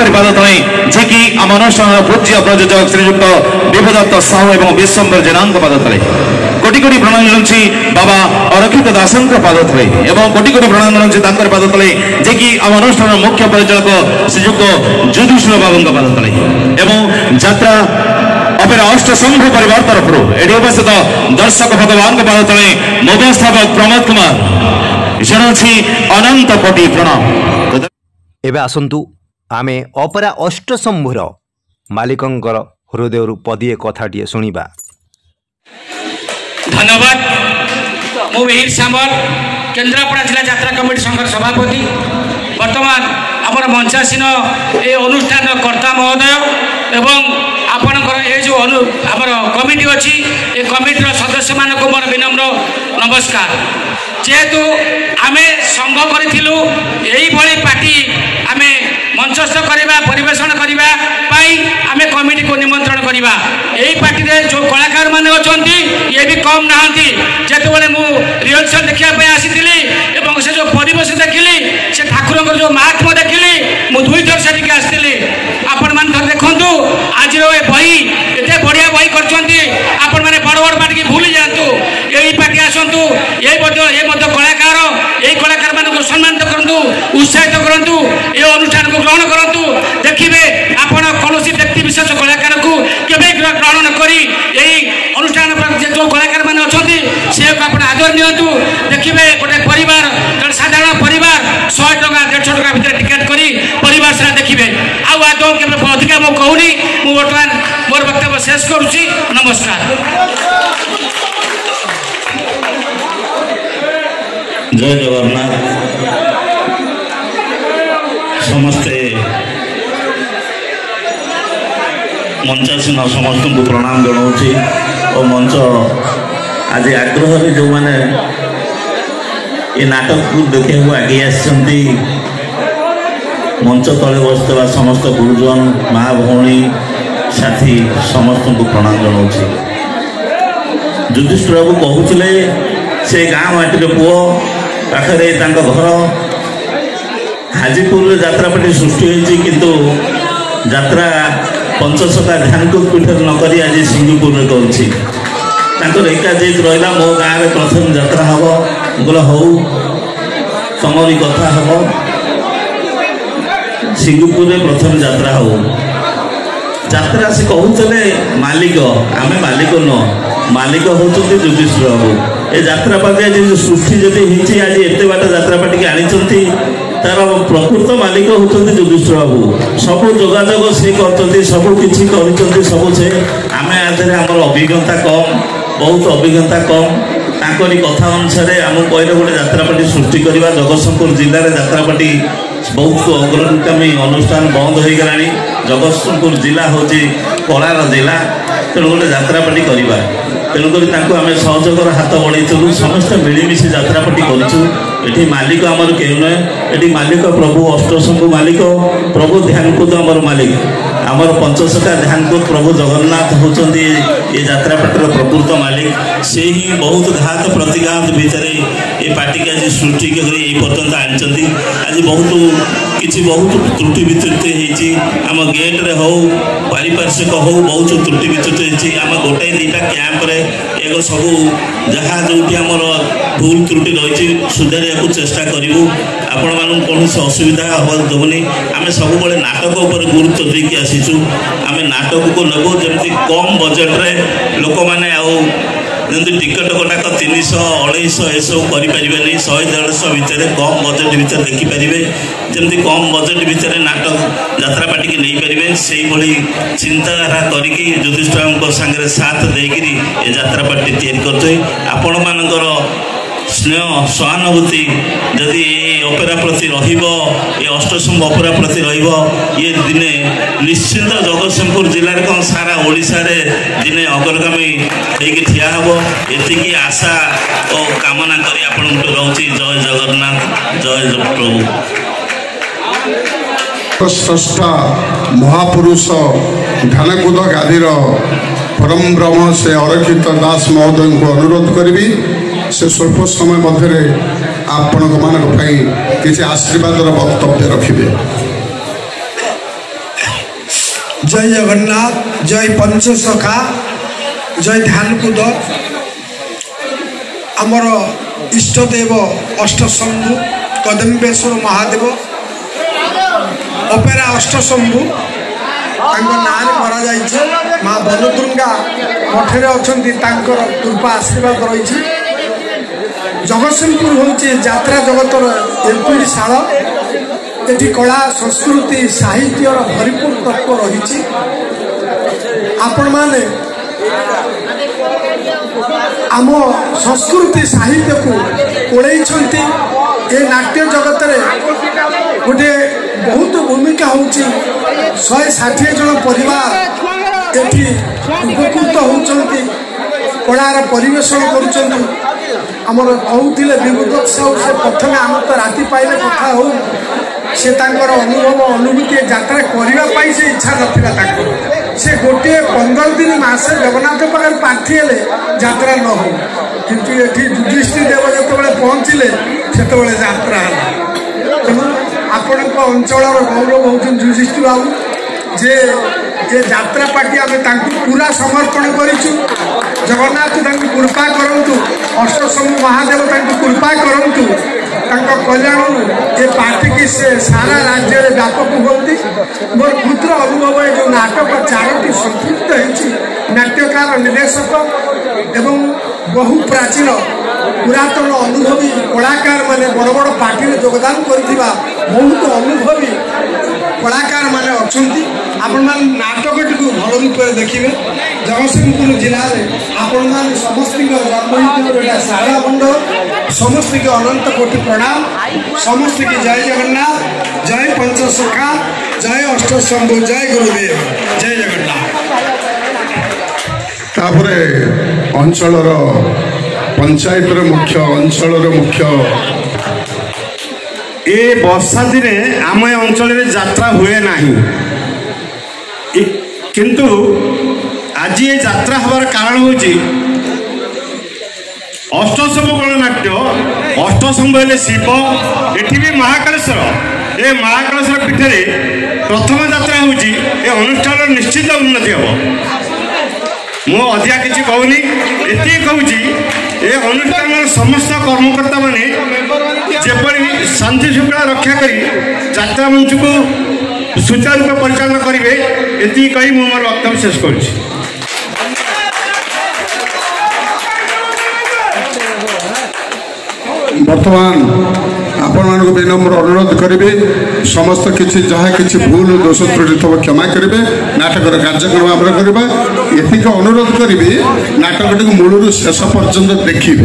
ତାଙ୍କରି ପାଦ ତଳେ ଯେ କି ଆମ ଅନୁଷ୍ଠାନର ପୂଜ୍ୟ ପ୍ରଯୋଜକ ଶ୍ରୀଯୁକ୍ତ ବିଭଦତ୍ତ ସାହୁ ଏବଂ ବିଶ୍ୱମ୍ବର ଜେନାଙ୍କ ପାଦ ତଳେ କୋଟି କୋଟି ପ୍ରଣାମ ଜଣାଉଛି ବାବା ଅରକ୍ଷିତ ଦାସଙ୍କ ପାଦ ତଳେ ଏବଂ କୋଟି କୋଟି ପ୍ରଣାମ ଜଣାଉଛି ତାଙ୍କର ପାଦ ତଳେ ଯେ କି ଆମ ଅନୁଷ୍ଠାନର ମୁଖ୍ୟ ପରିଚାଳକ ଶ୍ରୀଯୁକ୍ତ ଯୁଧିଷ୍ଠିର ବାବୁଙ୍କ ପାଦ ତଳେ ଏବଂ ଯାତ୍ରା ଅପେରା ଅଷ୍ଟଶମ୍ଭୁ ପରିବାର ତରଫରୁ ଏଠି ଉପସ୍ଥିତ ଦର୍ଶକ ଭଗବାନଙ୍କ ପାଦ ତଳେ ବ୍ୟବସ୍ଥାପକ ପ୍ରମୋଦ କୁମାର ଜଣାଉଛି ଅନନ୍ତ କୋଟି ପ୍ରଣାମ। ଏବେ ଆସନ୍ତୁ ଆମେ ଅପେରା ଅଷ୍ଟଶମ୍ଭୁର ମାଲିକଙ୍କର ହୃଦୟରୁ ପଦିଏ କଥାଟିଏ ଶୁଣିବା। धन्यवाद। मु वीर सामल केन्द्रापड़ा जिला यात्रा कमिटी संघर सभापति वर्तमान आमर मंचासीन ए अनुष्ठान कर्ता महोदय एवं आपणकर ये जो आमर कमिटी अच्छी ए कमिटर सदस्य मानक मोर विनम्र नमस्कार। जेहेतु आम संघ करूँ यही पार्टी आम मंचस्थ करवा परिवेशन करने आम कमिटी को निमंत्रण करवा यही पार्टी जो कलाकार मैंने अच्छा ये भी कम नहांती जिते मु रिहर्सल देखापी आसी से जो परिवेश देखिली से ठाकुर जो महात्मा देखिली मु 2 थर से आसती आपण मैंने थोड़े देखु आज बही एत बढ़िया बही कर बड़ बड़ पार्टी की भूली जातु यही पार्टी आसतु ये कलाकार यही कलाकार मान सम्मानित करूँ उत्साहित करूँ ये अनुष्ठान को ग्रहण करूँ देखिए आपण कौन व्यक्ति विशेष कलाकार को केवे ग्रहण न करी यही अनुष्ठान जो कलाकार मैंने अच्छा से आप आदर नियंतु देखिए गोटे परिवार साधारण परिवार 100 टका 150 टका भर टिकेट करी परिवार सारा देखिए आदौ के अधिका मु कहूनी मु बर्तमान मोर वक्तव्य शेष करुच्ची। नमस्कार। जय जगन्नाथ। समस्ते मंचासीन समस्त को प्रणाम जनाऊँगी और मंच आज आग्रह जो मैंने ये नाटक को देखा आगे आसती मंच तले बसुवा समस्त गुरुजन माँ भौणी साथी समस्त को प्रणाम जनाऊँगी। युधिष्ठिर बाबू कहते से गाँ माटी पुओ पाखे घर हाजीपुर यात्रापाटी सृष्टि होती किंतु यात्रा पंचसखा ध्यानकूद पीठ नक आज सिंगीपुर में करुँची एका जेत रहा मो गाँव में प्रथम यात्रा हम बोले हौ तमरी कथा हम सिंगीपुर में प्रथम यात्रा हो यात्रा से कहते मालिक आम मालिक नुह मालिक होती युधिष्ठिर बाबू ए यात्रापाटी आज सृष्टि जब होती आज एत बाट यात्रापाटी की आनी तार प्रकृत मालिक होती युधिष्ठिर बाबू सब जोगाजोग सी कर सब किसी कर सब से आम आधे आमर अभिज्ञता कम बहुत अभिज्ञता कम ताकरी कथा अनुसार आम कहले गोटे यात्रापाटी सृष्टि करवा जगतसिंहपुर जिले में यात्रापाटी बहुत अग्रगामी अनुष्ठान बंद हो गला जगतसिंहपुर जिला हूँ कलार जिला तेणु गोटे यात्रापाटी करवा तेणुक आम सहयोगर हाथ बढ़ाई समस्ते मिलमिशी यात्रापाटी करूँ मालिक आमर केउ नुहे ये मालिक प्रभु अष्टशंभु मालिक प्रभु ध्यानकूद आमर मालिक आमर पंचसखा ध्यानकूद प्रभु जगन्नाथ होती ये यात्रापाटर प्रकृत मालिक से ही बहुत घात प्रतिघात भितर ये पार्टी की आज सृष्टि पर्यटन आनी आज बहुत किसी बहुत त्रुटि वित्रुटि होती आम गेट्रे हो पारिपार्श्विक हो बहुत त्रुटि वित्रुटि होती आम गोटे 2टा कैंप्रे एक सब जहाँ जो आमर भूल त्रुटि रही सुधार को चेष्टा करूँ आपण मान कौन असुविधा हवा देवनी आम सब नाटक उपर गुरुत्व देकी आसीचु आम नाटक को नेबू जमी कम बजेट्रे लोक मैंने जमी टिकट गोटाक 300 250 एसबू करें 100-150 भितर कम बजेट भितर देखिपारे जमी कम बजेट भितर नाटक यात्रापाटी की नहीं पारे से चिंताधारा करके युधिष्ठिर सांगे साथ देकर ये यात्रापाटी तैयारी करते आपण मानकर स्नेह सहानुभूति जदि अपेरा प्रति ये अष्टशंभु अपेरा प्रति ये दिने निश्चित जगतसिंहपुर जिले में सारा ओडिशा रे दिने अग्रगामी होगी ठिया हम ये आशा और कामना करी आपण रोची। जय जगन्नाथ जय प्रभु। षष्ठ महापुरुष ध्यानकूद गादीर परम ब्रह्म से अरक्षित दास महोदय को अनुरोध करी से स्वल्प समय मध्य आपण किसी आशीर्वाद वक्तव्य रखिए। जय जगन्नाथ, जय पंचसखा, जय ध्यानकूद। आमर इष्टदेव अष्टशंभु कदम्बेश्वर महादेव अपेरा अष्टशंभु नाँ माँ बलदुर्गा मठे अच्छा कृपा आशीर्वाद रही। जगतसिंहपुर हूँ यात्रा जगतर एपिशाल। ये कला संस्कृति साहित्यर भरपूर तत्व रही। आपण माने आम संस्कृति साहित्य को कोड़े ये नाट्य जगत गोटे बहुत भूमिका हूँ। 160 जन परिवार ये उपकृत होती कलार परिवेशन करमर कहते विभूत साहू से प्रथम आम तो राति पाइले कथा हो से अनुभव अनुभूति यात्रा करने से इच्छा नाला से गोटे 15 दिन मसे जगन्नाथ पाखे प्रार्थी हेले यात्रा न हो किंतु ये युधिष्ठिर देव जो पहुँचले से यात्रा है। तेणु आपण अंचल गौरव हूँ युधिष्ठिर बाबू जे ये यात्रा पार्टी आम पूरा समर्पण करूँ। जगन्नाथ कृपा करंतु, अष्टशंभु महादेव कृपा करंतु, कल्याण ये पार्टी की से सारा राज्य में व्यापक होती। मोर पुत्र अनुभव है जो नाटक 4टी संपृक्त है नाट्यकार निर्देशक एवं बहु प्राचीन पुरातन अनुभवी कलाकार माने बड़ बड़ पार्टी में योगदान करथिबा बहुत अनुभवी कलाकार माने अछंती। आपण मान नाटकटी को भल रूप में देखिए। जगतसिंहपुर जिले में आपण मान समस्त जन्म शाला बंड समस्त के अनंत कोटि प्रणाम। समस्त की जय जगन्नाथ, जय पंचसखा, जय अष्टशंभु, जय गुरुदेव, जय जगन्नाथ। तापरे अंचलर पंचायत मुख्य अंचल मुख्य ए वर्षा दिने आम अंचल यात्रा हुए नहीं किंतु आज ये यात्रा हमार कारण हूँ अष्टशंभु गणनाट्य। अष्टशंभु हेले शिव, एठी भी महाकालेश्वर। ए महाकालेश्वर पीठे प्रथम यात्रा हूँ ए अनुष्ठान निश्चित उन्नति हम। मु अधिका किसी कहूनी ये कहूँ ए अनुष्ठान समस्त कर्मकर्ता माने जेपरी शांति शृंखला रक्षा करी यात्रा मंच को सुचारू रूप परिचालन करेंगे ये कही मु मोर वक्तव्य शेष करुँच। वर्तमान आपण मान विनम्र अनुरोध करेंगे समस्त किसी जहाँ किसी भूल दोष त्रुटि थब क्षमा करेंगे। नाटक कार्यक्रम आम करवा ये अनुरोध करी नाटक मूलू शेष पर्यंत देखिए।